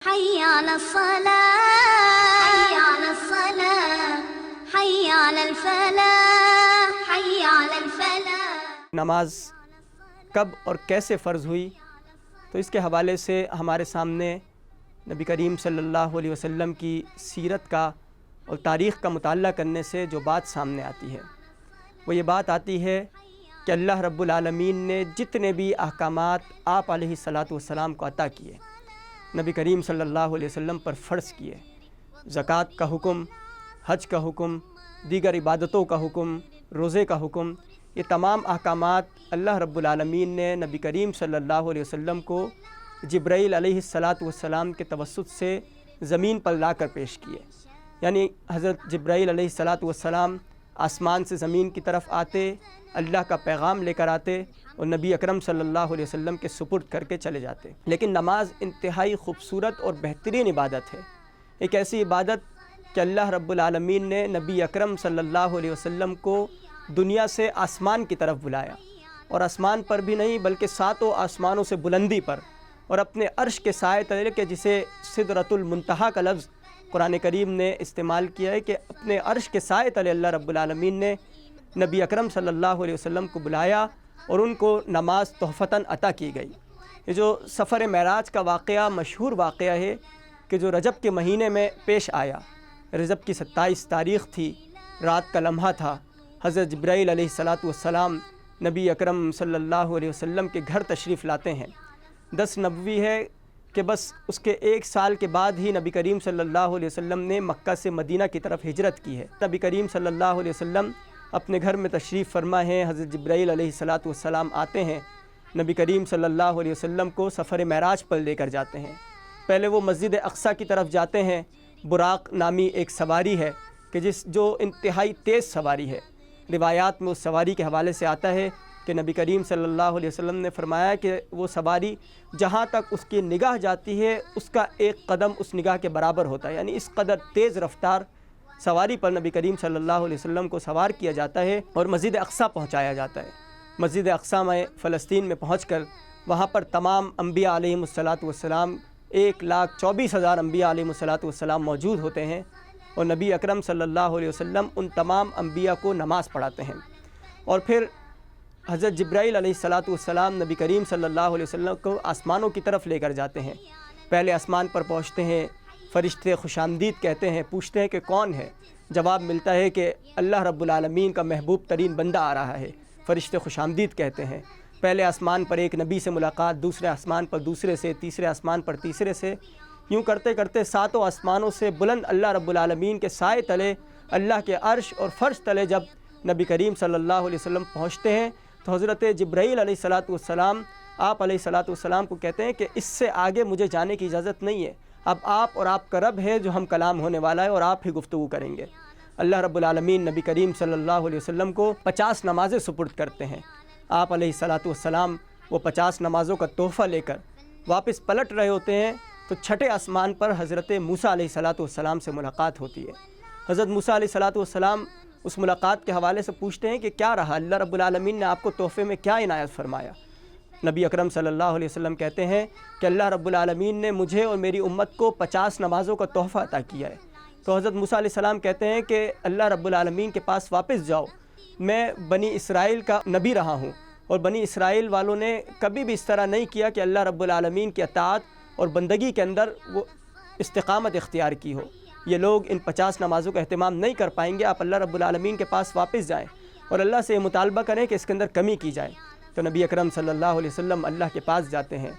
حي على الصلاة حي على الصلاة حي على الفلاح حي على الفلاح۔ نماز کب اور کیسے فرض ہوئی، تو اس کے حوالے سے ہمارے سامنے نبی کریم صلی اللہ علیہ وسلم کی سیرت کا اور تاریخ کا مطالعہ کرنے سے جو بات سامنے آتی ہے وہ یہ بات آتی ہے کہ اللہ رب العالمین نے جتنے بھی احکامات آپ علیہ الصلاۃ والسلام کو عطا کیے، نبی کریم صلی اللہ علیہ وسلم پر فرض کیے، زکوٰۃ کا حکم، حج کا حکم، دیگر عبادتوں کا حکم، روزے کا حکم، یہ تمام احکامات اللہ رب العالمین نے نبی کریم صلی اللہ علیہ وسلم کو جبرائیل علیہ الصلاۃ والسلام کے توسط سے زمین پر لا کر پیش کیے۔ یعنی حضرت جبرائیل علیہ الصلاۃ والسلام آسمان سے زمین کی طرف آتے، اللہ کا پیغام لے کر آتے اور نبی اکرم صلی اللہ علیہ وسلم کے سپرد کر کے چلے جاتے۔ لیکن نماز انتہائی خوبصورت اور بہترین عبادت ہے، ایک ایسی عبادت کہ اللہ رب العالمین نے نبی اکرم صلی اللہ علیہ وسلم کو دنیا سے آسمان کی طرف بلایا، اور آسمان پر بھی نہیں بلکہ ساتوں آسمانوں سے بلندی پر، اور اپنے عرش کے سائے تلے کے، جسے سدرۃ المنتہا کا لفظ قرآن کریم نے استعمال کیا ہے کہ اپنے عرش کے سائے تلے اللہ رب العالمین نے نبی اکرم صلی اللہ علیہ وسلم کو بلایا اور ان کو نماز تحفتاً عطا کی گئی۔ یہ جو سفر معراج کا واقعہ مشہور واقعہ ہے کہ جو رجب کے مہینے میں پیش آیا، رجب کی 27 تاریخ تھی، رات کا لمحہ تھا، حضرت جبرائیل علیہ الصلاۃ والسلام نبی اکرم صلی اللہ علیہ وسلم کے گھر تشریف لاتے ہیں۔ 10 نبوی ہے کہ بس اس کے 1 سال کے بعد ہی نبی کریم صلی اللہ علیہ وسلم نے مکہ سے مدینہ کی طرف ہجرت کی ہے۔ نبی کریم صلی اللہ علیہ وسلم اپنے گھر میں تشریف فرما ہیں، حضرت جبرائیل علیہ الصلاۃ والسلام آتے ہیں، نبی کریم صلی اللہ علیہ وسلم کو سفر معراج پر لے کر جاتے ہیں۔ پہلے وہ مسجد اقصیٰ کی طرف جاتے ہیں، براق نامی ایک سواری ہے کہ جو انتہائی تیز سواری ہے، روایات میں اس سواری کے حوالے سے آتا ہے کہ نبی کریم صلی اللہ علیہ وسلم نے فرمایا کہ وہ سواری جہاں تک اس کی نگاہ جاتی ہے اس کا ایک قدم اس نگاہ کے برابر ہوتا ہے، یعنی اس قدر تیز رفتار سواری پر نبی کریم صلی اللہ علیہ وسلم کو سوار کیا جاتا ہے اور مسجد اقصیٰ پہنچایا جاتا ہے۔ مسجد اقصیٰ میں فلسطین میں پہنچ کر وہاں پر تمام انبیاء علیہم الصلاۃ والسلام 1,24,000 انبیاء علیہم الصلاۃ والسلام موجود ہوتے ہیں، اور نبی اکرم صلی اللہ علیہ وسلم ان تمام انبیاء کو نماز پڑھاتے ہیں۔ اور پھر حضرت جبرائیل علیہ الصلاۃ والسلام نبی کریم صلی اللہ علیہ وسلم کو آسمانوں کی طرف لے کر جاتے ہیں۔ پہلے آسمان پر پہنچتے ہیں، فرشتے خوش آمدید کہتے ہیں، پوچھتے ہیں کہ کون ہے؟ جواب ملتا ہے کہ اللہ رب العالمین کا محبوب ترین بندہ آ رہا ہے۔ فرشتے خوش آمدید کہتے ہیں۔ پہلے آسمان پر ایک نبی سے ملاقات، دوسرے آسمان پر دوسرے سے، تیسرے آسمان پر تیسرے سے، یوں کرتے کرتے ساتوں آسمانوں سے بلند اللہ رب العالمین کے سائے تلے، اللہ کے عرش اور فرش تلے جب نبی کریم صلی اللہ علیہ وسلم پہنچتے ہیں تو حضرت جبرائیل علیہ الصلاۃ والسلام آپ علیہ الصلاۃ والسلام کو کہتے ہیں کہ اس سے آگے مجھے جانے کی اجازت نہیں ہے، اب آپ اور آپ کا رب ہے جو ہم کلام ہونے والا ہے اور آپ ہی گفتگو کریں گے۔ اللہ رب العالمین نبی کریم صلی اللہ علیہ وسلم کو 50 نمازیں سپرد کرتے ہیں۔ آپ علیہ الصلاۃ والسلام وہ 50 نمازوں کا تحفہ لے کر واپس پلٹ رہے ہوتے ہیں تو چھٹے آسمان پر حضرت موسیٰ علیہ الصلاۃ والسلام سے ملاقات ہوتی ہے۔ حضرت موسیٰ علیہ الصلاۃ والسلام اس ملاقات کے حوالے سے پوچھتے ہیں کہ کیا رہا، اللہ رب العالمین نے آپ کو تحفے میں کیا عنایت فرمایا؟ نبی اکرم صلی اللہ علیہ وسلم کہتے ہیں کہ اللہ رب العالمین نے مجھے اور میری امت کو 50 نمازوں کا تحفہ عطا کیا ہے۔ تو حضرت موسیٰ علیہ السلام کہتے ہیں کہ اللہ رب العالمین کے پاس واپس جاؤ، میں بنی اسرائیل کا نبی رہا ہوں، اور بنی اسرائیل والوں نے کبھی بھی اس طرح نہیں کیا کہ اللہ رب العالمین کی اطاعت اور بندگی کے اندر وہ استقامت اختیار کی ہو۔ یہ لوگ ان 50 نمازوں کا اہتمام نہیں کر پائیں گے، آپ اللہ رب العالمین کے پاس واپس جائیں اور اللہ سے یہ مطالبہ کریں کہ اس کے اندر کمی کی جائے۔ تو نبی اکرم صلی اللہ علیہ وسلم اللہ کے پاس جاتے ہیں،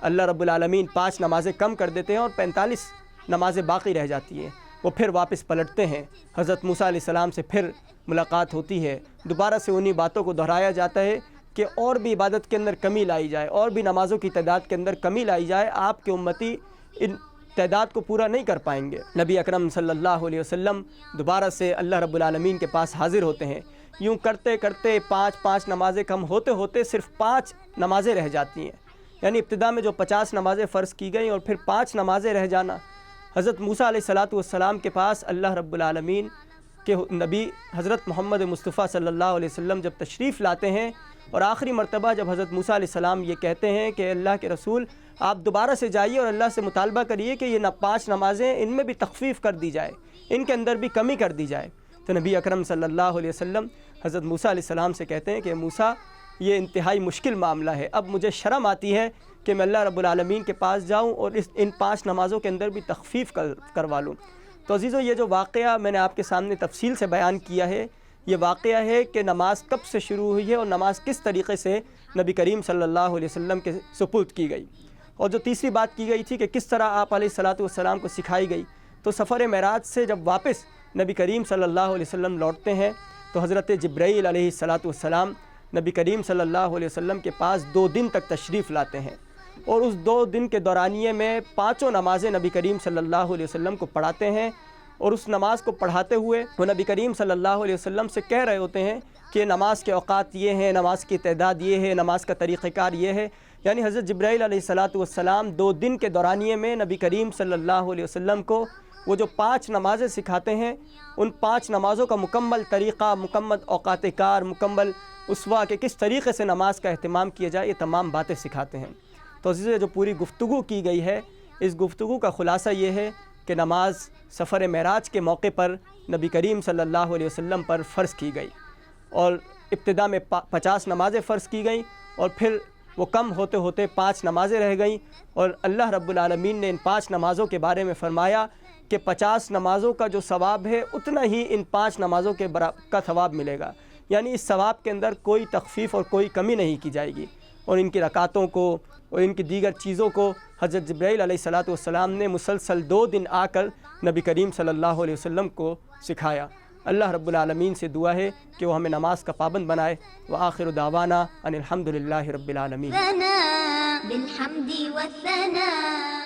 اللہ رب العالمین 5 نمازیں کم کر دیتے ہیں اور 45 نمازیں باقی رہ جاتی ہیں۔ وہ پھر واپس پلٹتے ہیں، حضرت موسیٰ علیہ السلام سے پھر ملاقات ہوتی ہے، دوبارہ سے انہی باتوں کو دہرایا جاتا ہے کہ اور بھی عبادت کے اندر کمی لائی جائے، اور بھی نمازوں کی تعداد کے اندر کمی لائی جائے، آپ کے امتی ان تعداد کو پورا نہیں کر پائیں گے۔ نبی اکرم صلی اللہ علیہ وسلم دوبارہ سے اللہ رب العالمین کے پاس حاضر ہوتے ہیں، یوں کرتے کرتے 5 نمازیں کم ہوتے ہوتے صرف 5 نمازیں رہ جاتی ہیں، یعنی ابتدا میں جو 50 نمازیں فرض کی گئیں اور پھر 5 نمازیں رہ جانا۔ حضرت موسیٰ علیہ الصلاۃ والسلام کے پاس اللہ رب العالمین کے نبی حضرت محمد مصطفیٰ صلی اللہ علیہ وسلم جب تشریف لاتے ہیں اور آخری مرتبہ جب حضرت موسیٰ علیہ السلام یہ کہتے ہیں کہ اللہ کے رسول آپ دوبارہ سے جائیے اور اللہ سے مطالبہ کریے کہ یہ 5 نمازیں ان میں بھی تخفیف کر دی جائے، ان کے اندر بھی کمی کر دی جائے، تو نبی اکرم صلی اللہ علیہ وسلم حضرت موسیٰ علیہ السلام سے کہتے ہیں کہ موسیٰ یہ انتہائی مشکل معاملہ ہے، اب مجھے شرم آتی ہے کہ میں اللہ رب العالمین کے پاس جاؤں اور ان 5 نمازوں کے اندر بھی تخفیف کروا لوں۔ تو عزیزو، یہ جو واقعہ میں نے آپ کے سامنے تفصیل سے بیان کیا ہے، یہ واقعہ ہے کہ نماز کب سے شروع ہوئی ہے اور نماز کس طریقے سے نبی کریم صلی اللہ علیہ وسلم کے سپرد کی گئی۔ اور جو تیسری بات کی گئی تھی کہ کس طرح آپ علیہ الصلاۃ والسلام کو سکھائی گئی، تو سفر معراج سے جب واپس نبی کریم صلی اللہ علیہ وسلم لوٹتے ہیں تو حضرت جبرائیل علیہ الصلاۃ والسلام نبی کریم صلی اللہ علیہ وسلم کے پاس 2 دن تک تشریف لاتے ہیں، اور اس 2 دن کے دورانیے میں 5 نمازیں نبی کریم صلی اللہ علیہ وسلم کو پڑھاتے ہیں، اور اس نماز کو پڑھاتے ہوئے وہ نبی کریم صلی اللہ علیہ وسلم سے کہہ رہے ہوتے ہیں کہ نماز کے اوقات یہ ہیں، نماز کی تعداد یہ ہے، نماز کا طریقہ کار یہ ہے۔ یعنی حضرت جبرائیل علیہ الصلاۃ والسلام 2 دن کے دورانیے میں نبی کریم صلی اللہ علیہ وسلم کو وہ جو 5 نمازیں سکھاتے ہیں، ان 5 نمازوں کا مکمل طریقہ، مکمل اوقات کار، مکمل اسوا کہ کس طریقے سے نماز کا اہتمام کیا جائے، یہ تمام باتیں سکھاتے ہیں۔ تو عزیزو، جو پوری گفتگو کی گئی ہے، اس گفتگو کا خلاصہ یہ ہے کہ نماز سفر معراج کے موقع پر نبی کریم صلی اللہ علیہ وسلم پر فرض کی گئی، اور ابتدا میں 50 نمازیں فرض کی گئیں، اور پھر وہ کم ہوتے ہوتے 5 نمازیں رہ گئیں، اور اللہ رب العالمین نے ان 5 نمازوں کے بارے میں فرمایا کہ 50 نمازوں کا جو ثواب ہے اتنا ہی ان 5 نمازوں کے کا ثواب ملے گا، یعنی اس ثواب کے اندر کوئی تخفیف اور کوئی کمی نہیں کی جائے گی۔ اور ان کی رکعتوں کو اور ان کی دیگر چیزوں کو حضرت جبرائیل علیہ الصلاۃ والسلام نے مسلسل 2 دن آ کر نبی کریم صلی اللہ علیہ وسلم کو سکھایا۔ اللہ رب العالمین سے دعا ہے کہ وہ ہمیں نماز کا پابند بنائے۔ وآخر دعوانا ان الحمد للہ رب العالمین۔ بالحمد والثناء